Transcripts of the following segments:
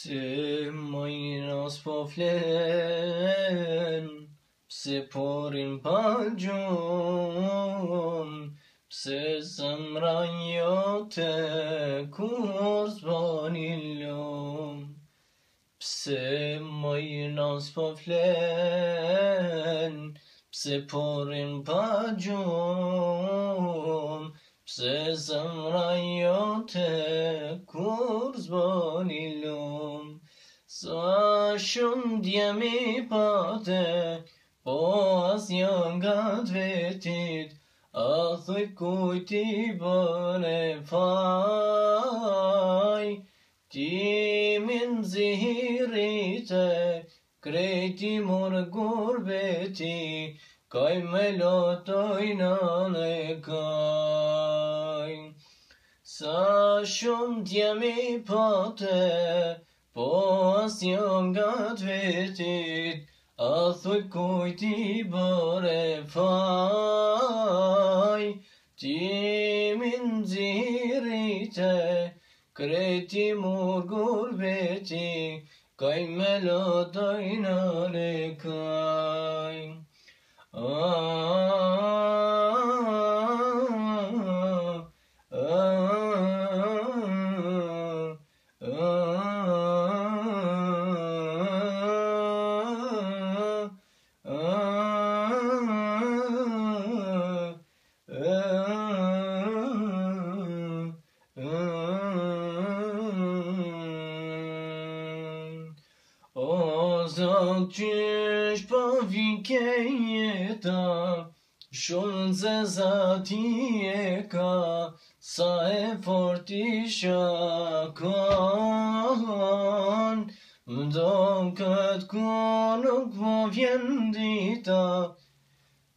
Pse majna s'po flen, pse porin pa gjum, pse zemra jote kur s'bani lum. Pse majna s'po flen, pse porin pa gjum, pse zemra jote kur s'bani lum. Sa shumë djemi pate, po asnjë nga t'vetit, a thuj kujt i bëre faj. Ti min zihirite, krejti mor gurbeti, kaj me lotojna dhe kaj. Sa shumë djemi pate, po asnjë nga t'vetit, a thuj kujt i bëre faj. Ti min zihirite, krejti mor gurbeti, kaj me lotojna dhe kaj. O Zot, qysh po vi ke jeta, shumë zezati e ka, sa e fort isha kon. M'do këtë kur nuk po vjen dita,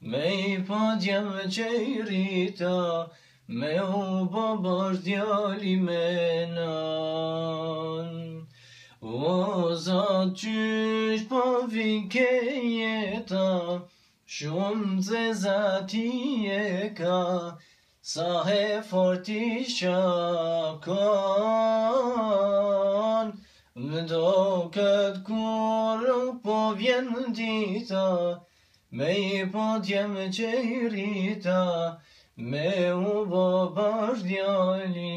me i pa djemë që i rita, me u bo bosh djali me nan. O Zot, qysh po vi ke jeta, shumë zezati e ka, sa e fort isha kon. M'do këtë kur nuk po vjen dita, me i po djemë që i rita, me u bo bash djali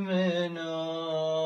me nan.